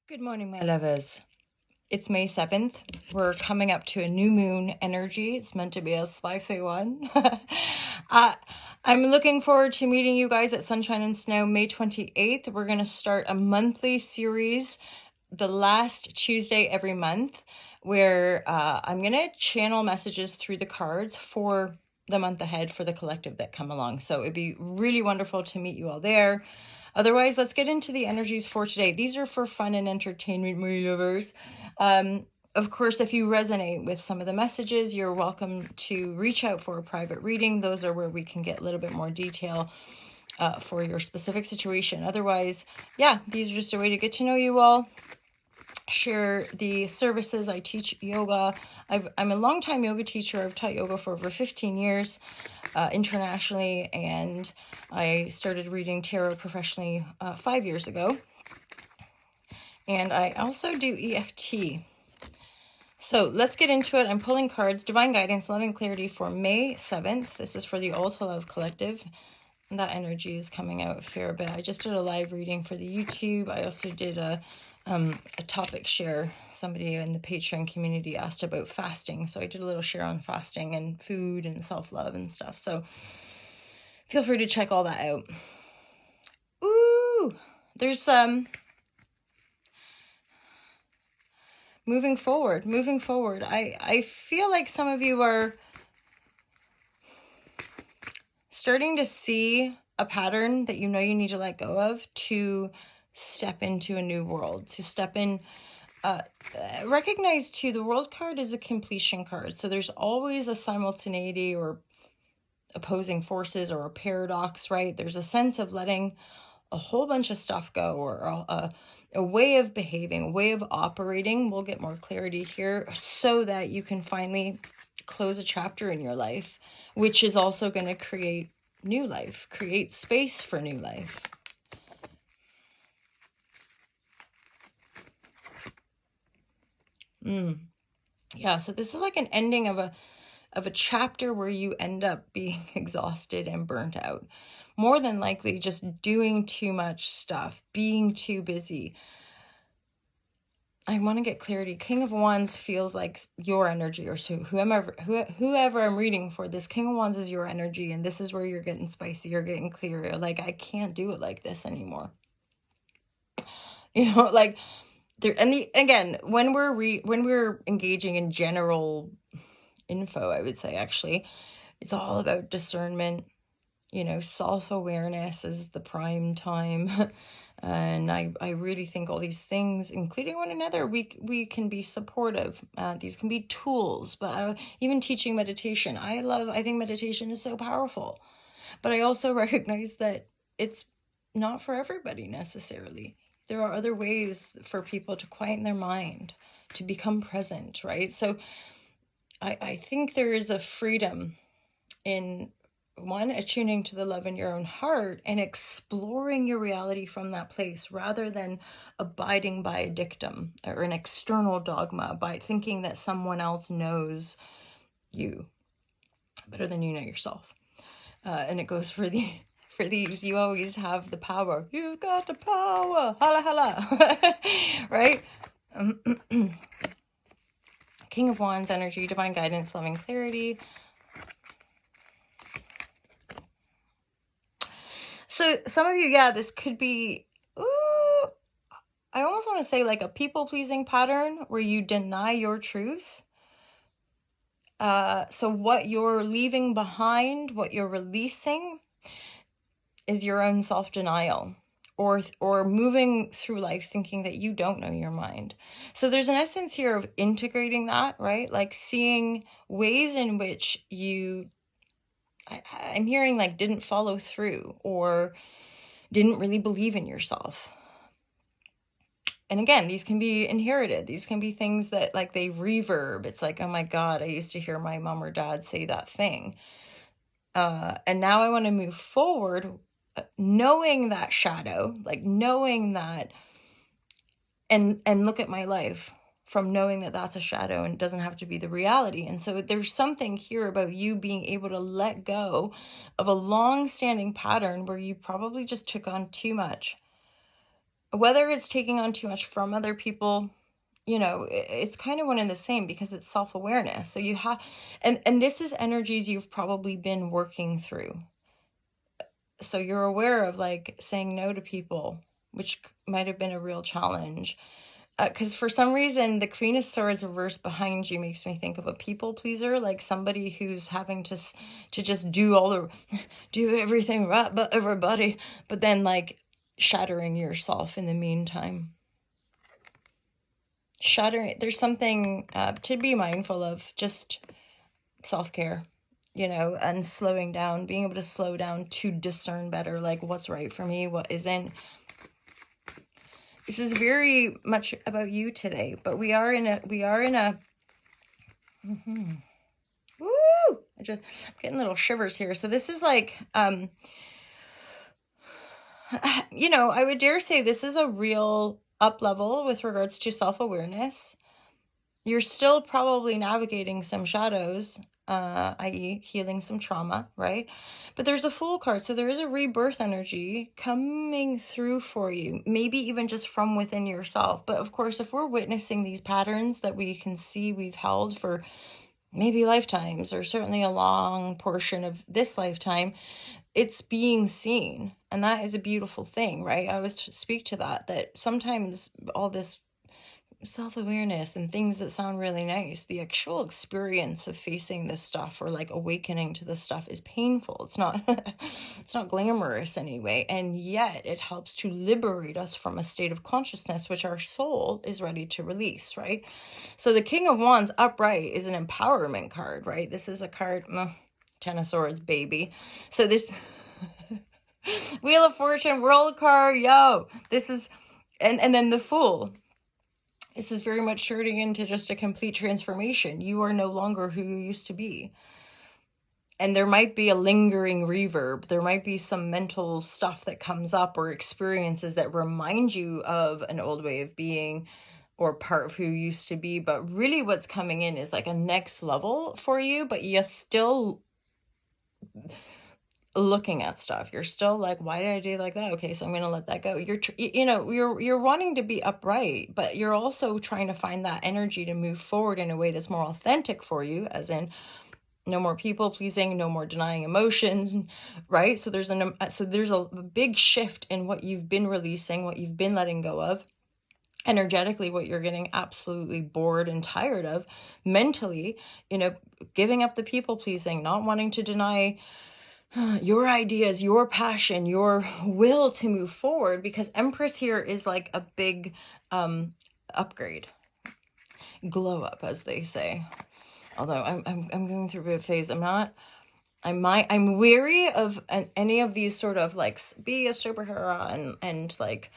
Good morning, my lovers. It's May 7th. We're coming up to a new moon energy. It's meant to be a spicy one. I'm looking forward to meeting you guys at Sunshine and Snow May 28th. We're going to start a monthly series the last Tuesday every month where I'm going to channel messages through the cards for the month ahead for the collective that come along. So it'd be really wonderful to meet you all there. Otherwise, let's get into the energies for today. These are for fun and entertainment, my lovers. Of course, if you resonate with some of the messages, you're welcome to reach out for a private reading. Those are where we can get a little bit more detail for your specific situation. Otherwise, yeah, these are just a way to get to know you all. Share the services. I teach yoga. I'm a longtime yoga teacher. I've taught yoga for over 15 years internationally, and I started reading tarot professionally 5 years ago. And I also do EFT. So let's get into it. I'm pulling cards. Divine Guidance, Love and Clarity for May 7th. This is for the All to Love Collective. And that energy is coming out a fair bit. I just did a live reading for the YouTube. I also did a topic share. Somebody in the Patreon community asked about fasting, so I did a little share on fasting and food and self-love and stuff. So feel free to check all that out. Ooh, there's moving forward. I feel like some of you are starting to see a pattern that you know you need to let go of to step into a new world, to step in. Recognize too, the world card is a completion card. So there's always a simultaneity or opposing forces or a paradox, right? There's a sense of letting a whole bunch of stuff go, or a way of behaving, a way of operating. We'll get more clarity here so that you can finally close a chapter in your life, which is also going to create new life, create space for new life. Yeah, so this is like an ending of a chapter where you end up being exhausted and burnt out. More than likely just doing too much stuff, being too busy. I want to get clarity. King of Wands feels like your energy, or so whoever I'm reading for, this King of Wands is your energy, and this is where you're getting spicy, you're getting clearer. Like, I can't do it like this anymore. You know, like there. And again, when we're engaging in general info, I would say actually, it's all about discernment. You know, self-awareness is the prime time. And I really think all these things, including one another, we can be supportive. These can be tools, but even teaching meditation. I think meditation is so powerful. But I also recognize that it's not for everybody necessarily. There are other ways for people to quieten their mind, to become present, right? So I think there is a freedom in one, attuning to the love in your own heart and exploring your reality from that place, rather than abiding by a dictum or an external dogma, by thinking that someone else knows you better than you know yourself. And it goes for these, you always have the power. You've got the power. Holla, holla. Right? King of Wands energy, divine guidance, loving clarity. So some of you, yeah, this could be, I almost want to say like a people-pleasing pattern where you deny your truth. So what you're leaving behind, what you're releasing, is your own self-denial, or moving through life thinking that you don't know your mind. So there's an essence here of integrating that, right? Like seeing ways in which you, I'm hearing like didn't follow through or didn't really believe in yourself. And again, these can be inherited. These can be things that like they reverb. It's like, oh my God, I used to hear my mom or dad say that thing. And now I want to move forward knowing that shadow, like knowing that, and look at my life from knowing that that's a shadow and it doesn't have to be the reality. And so there's something here about you being able to let go of a long-standing pattern where you probably just took on too much. whether it's taking on too much from other people, you know, it's kind of one and the same, because it's self-awareness. So you have, and this is energies you've probably been working through. So you're aware of like saying no to people, which might have been a real challenge. Because for some reason, the Queen of Swords reversed behind you makes me think of a people pleaser, like somebody who's having to just do everything right, but everybody, but then like shattering yourself in the meantime. Shattering. There's something to be mindful of. Just self-care, you know, and slowing down, being able to slow down to discern better, like what's right for me, what isn't. This is very much about you today, but we are in a woo! I'm getting little shivers here. So this is like, you know, I would dare say this is a real up level with regards to self-awareness. You're still probably navigating some shadows, i.e. healing some trauma, right? But there's a Fool card, so there is a rebirth energy coming through for you, maybe even just from within yourself. But of course, if we're witnessing these patterns that we can see we've held for maybe lifetimes, or certainly a long portion of this lifetime, it's being seen. And that is a beautiful thing, right? I always speak to that sometimes all this self-awareness and things that sound really nice, the actual experience of facing this stuff, or like awakening to this stuff, is painful. It's not it's not glamorous anyway, and yet it helps to liberate us from a state of consciousness which our soul is ready to release, right? So the King of Wands upright is an empowerment card, right? This is a card, Ten of Swords, baby. So this Wheel of Fortune, World card, yo, this is, and then the Fool. This is very much turning into just a complete transformation. You are no longer who you used to be. And there might be a lingering reverb. There might be some mental stuff that comes up, or experiences that remind you of an old way of being, or part of who you used to be. But really what's coming in is like a next level for you, but you're still looking at stuff. You're still like, why did I do like that? Okay, so I'm going to let that go. You're wanting to be upright, but you're also trying to find that energy to move forward in a way that's more authentic for you, as in no more people pleasing, no more denying emotions, right? So there's a big shift in what you've been releasing, what you've been letting go of. Energetically, what you're getting absolutely bored and tired of. Mentally, you know, giving up the people pleasing, not wanting to deny your ideas, your passion, your will to move forward, because Empress here is like a big upgrade, glow up, as they say. Although I'm going through a bit of phase. I'm weary of any of these sort of like be a superhero and like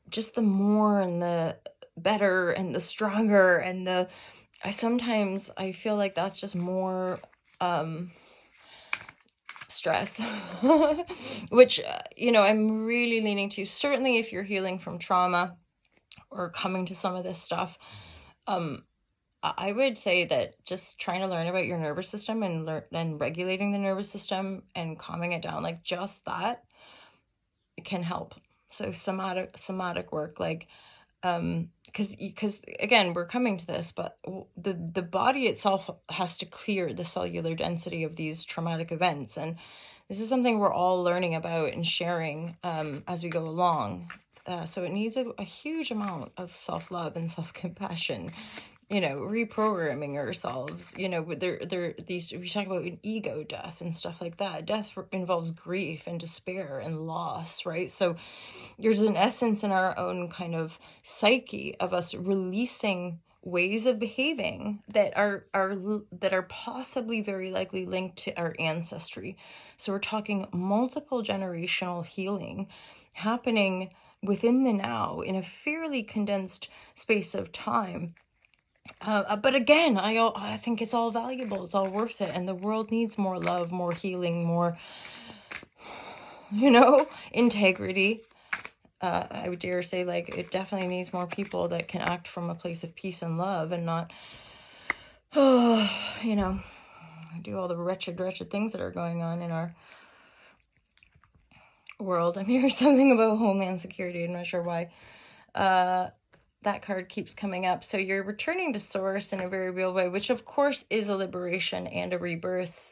just the more and the better and the stronger and I feel like that's just more stress, which, you know, I'm really leaning to. Certainly if you're healing from trauma or coming to some of this stuff, I would say that just trying to learn about your nervous system and regulating the nervous system and calming it down, like just that can help. So somatic work, like, because again, we're coming to this, but the body itself has to clear the cellular density of these traumatic events, and this is something we're all learning about and sharing as we go along. So it needs a huge amount of self-love and self-compassion, you know, reprogramming ourselves. You know, these, we talk about an ego death and stuff like that. Death involves grief and despair and loss, right? So there's an essence in our own kind of psyche of us releasing ways of behaving that are possibly very likely linked to our ancestry. So we're talking multiple generational healing happening within the now in a fairly condensed space of time. But again, I think it's all valuable. It's all worth it. And the world needs more love, more healing, more, you know, integrity. I would dare say, like, it definitely needs more people that can act from a place of peace and love, and not, you know, do all the wretched things that are going on in our world. I'm hearing something about Homeland Security. I'm not sure why. That card keeps coming up. So you're returning to source in a very real way, which of course is a liberation and a rebirth.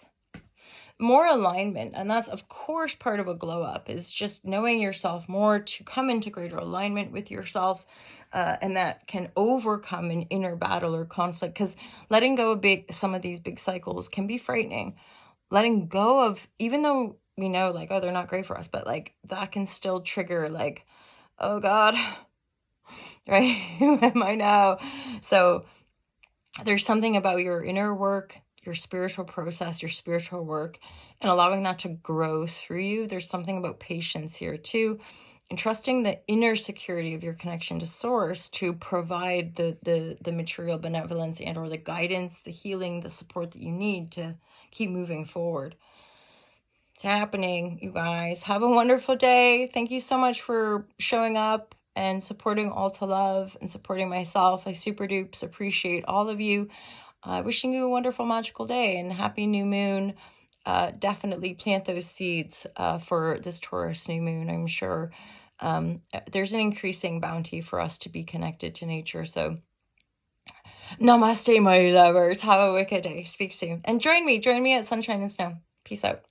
More alignment, and that's of course part of a glow up, is just knowing yourself more to come into greater alignment with yourself, and that can overcome an inner battle or conflict, because letting go of some of these big cycles can be frightening. Letting go of, even though we know like, oh, they're not great for us, but like that can still trigger like, oh God, right? Who am I now? So there's something about your inner work, your spiritual process, your spiritual work, and allowing that to grow through you. There's something about patience here too, and trusting the inner security of your connection to source to provide the material benevolence and or the guidance, the healing, the support that you need to keep moving forward. It's happening, you guys. Have a wonderful day. Thank you so much for showing up and supporting All to Love and supporting myself. I super dupes appreciate all of you. Wishing you a wonderful, magical day and happy new moon. Definitely plant those seeds for this Taurus new moon. I'm sure there's an increasing bounty for us to be connected to nature. So namaste, my lovers. Have a wicked day. Speak soon. And join me at Sunshine and Snow. Peace out.